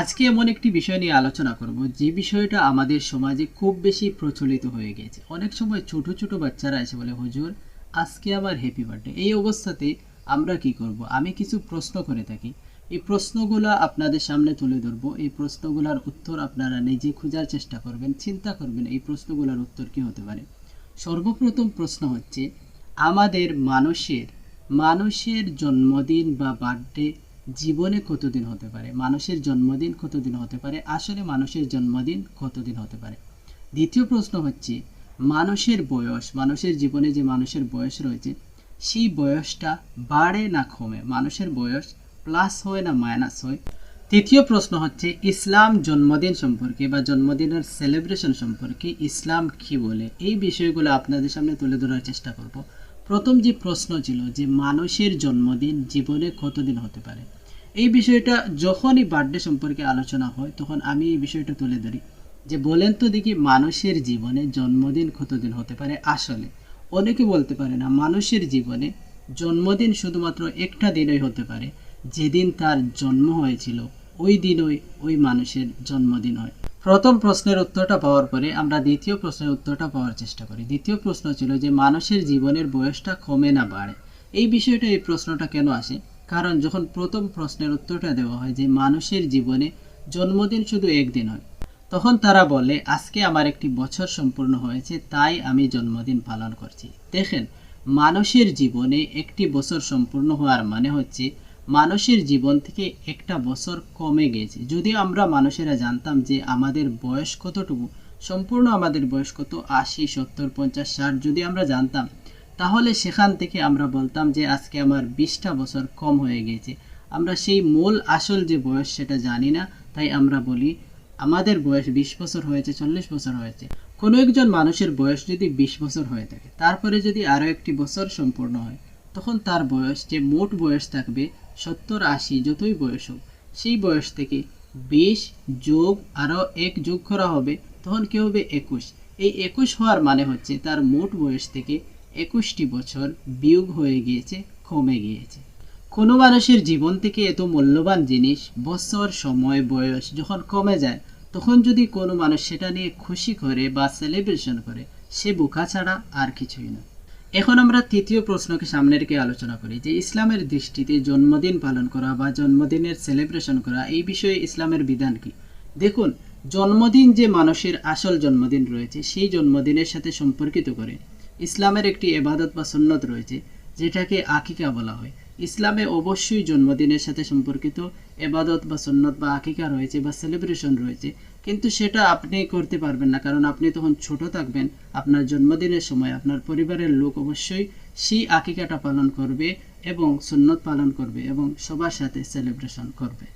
আজকে এমন একটি বিষয় নিয়ে আলোচনা করব যে বিষয়টা আমাদের সমাজে খুব বেশি প্রচলিত হয়ে গেছে। অনেক সময় ছোট ছোট বাচ্চারা এসে বলে, হুজুর আজকে আমার হ্যাপি বার্থডে। এই অবস্থাতে আমরা কি করব? আমি কিছু প্রশ্ন করে থাকি। এই প্রশ্নগুলো আপনাদের সামনে তুলে ধরবো। এই প্রশ্নগুলোর উত্তর আপনারা নিজে খোঁজার চেষ্টা করবেন, চিন্তা করবেন এই প্রশ্নগুলোর উত্তর কি হতে পারে। সর্বপ্রথম প্রশ্ন হচ্ছে, আমাদের মানুষের জন্মদিন বা বার্থডে জীবনে কতদিন হতে পারে? মানুষের জন্মদিন কতদিন হতে পারে? আসলে মানুষের জন্মদিন কতদিন হতে পারে? দ্বিতীয় প্রশ্ন হচ্ছে, মানুষের জীবনে যে মানুষের বয়স রয়েছে সেই বয়সটা বাড়ে না কমে? মানুষের বয়স প্লাস হয় না মাইনাস হয়? তৃতীয় প্রশ্ন হচ্ছে, ইসলাম জন্মদিন সম্পর্কে বা জন্মদিনের সেলিব্রেশন সম্পর্কে ইসলাম কি বলে? এই বিষয়গুলো আপনাদের সামনে তুলে ধরার চেষ্টা করব। প্রথম যে প্রশ্ন ছিল যে মানুষের জন্মদিন জীবনে কতদিন হতে পারে, এই বিষয়টা যখনই বার্থডে সম্পর্কে আলোচনা হয় তখন আমি এই বিষয়টা তুলে ধরি যে বলেন তো দেখি মানুষের জীবনে জন্মদিন কতদিন হতে পারে। আসলে অনেকে বলতে পারে না, মানুষের জীবনে জন্মদিন শুধুমাত্র একটা দিনই হতে পারে, যেদিন তার জন্ম হয়েছিল ওই দিনই ওই মানুষের জন্মদিন হয়। প্রথম প্রশ্নের উত্তরটা পাওয়ার পরে আমরা দ্বিতীয় প্রশ্নের উত্তরটা পাওয়ার চেষ্টা করি। দ্বিতীয় প্রশ্ন ছিল যে মানুষের জীবনের বয়সটা কমে না বাড়ে? এই বিষয়টা, এই প্রশ্নটা কেন আসে? কারণ যখন প্রথম প্রশ্নের উত্তরটা দেওয়া হয় যে মানুষের জীবনে জন্মদিন শুধু একদিন হয়, তখন তারা বলে আজকে আমার একটি বছর সম্পূর্ণ হয়েছে তাই আমি জন্মদিন পালন করছি। দেখেন, মানুষের জীবনে একটি বছর সম্পূর্ণ হওয়ার মানে হচ্ছে মানুষের জীবন থেকে একটা বছর কমে গেছে। যদি আমরা মানুষেরা জানতাম যে আমাদের বয়স কতটুকু, সম্পূর্ণ আমাদের বয়স কত, ৮০, ৭০, ৫০, ৬০ যদি আমরা জানতাম, তাহলে সেখান থেকে আমরা বলতাম যে আজকে আমার ২০টা বছর কম হয়ে গেছে। আমরা সেই মূল আসল যে বয়স সেটা জানি না, তাই আমরা বলি আমাদের বয়স ২০ বছর হয়েছে, ৪০ বছর হয়েছে। কোনো একজন মানুষের বয়স যদি ২০ বছর হয়ে থাকে, তারপরে যদি আরও একটি বছর সম্পূর্ণ হয়, তখন তার বয়স, যে মোট বয়স থাকবে ৭০, ৮০ যতই বয়স হোক, সেই বয়স থেকে ২০ যোগ আরও ১ যোগ করা হবে, তখন কি হবে? ২১। এই ২১ হওয়ার মানে হচ্ছে তার মোট বয়স থেকে ২১টি বছর বিয়োগ হয়ে গিয়েছে, কমে গিয়েছে। কোনো মানুষের জীবন থেকে এত মূল্যবান জিনিস, বছর, সময়, বয়স যখন কমে যায়, তখন যদি কোনো মানুষ সেটা নিয়ে খুশি করে বা সেলিব্রেশন করে, সে বোকা ছাড়া আর কিছুই না। এখন আমরা তৃতীয় প্রশ্নকে সামনে রেখে আলোচনা করি যে ইসলামের দৃষ্টিতে জন্মদিন পালন করা বা জন্মদিনের সেলিব্রেশন করা, এই বিষয়ে ইসলামের বিধান কি? দেখুন, জন্মদিন যে মানুষের আসল জন্মদিন রয়েছে সেই জন্মদিনের সাথে সম্পর্কিত করে ইসলামের একটি ইবাদত বা সুন্নত রয়েছে, যেটাকে আকিকা বলা হয়। ইসলামে অবশ্যই জন্মদিনের সাথে সম্পর্কিত ইবাদত বা সুন্নত বা আকিকা রয়েছে বা সেলিব্রেশন রয়েছে, কিন্তু সেটা আপনি করতে পারবেন না, কারণ আপনি তখন ছোট থাকবেন। আপনার জন্মদিনের সময় আপনার পরিবারের লোক অবশ্যই সেই আকিকাটা পালন করবে এবং সুন্নত পালন করবে এবং সবার সাথে সেলিব্রেশন করবে।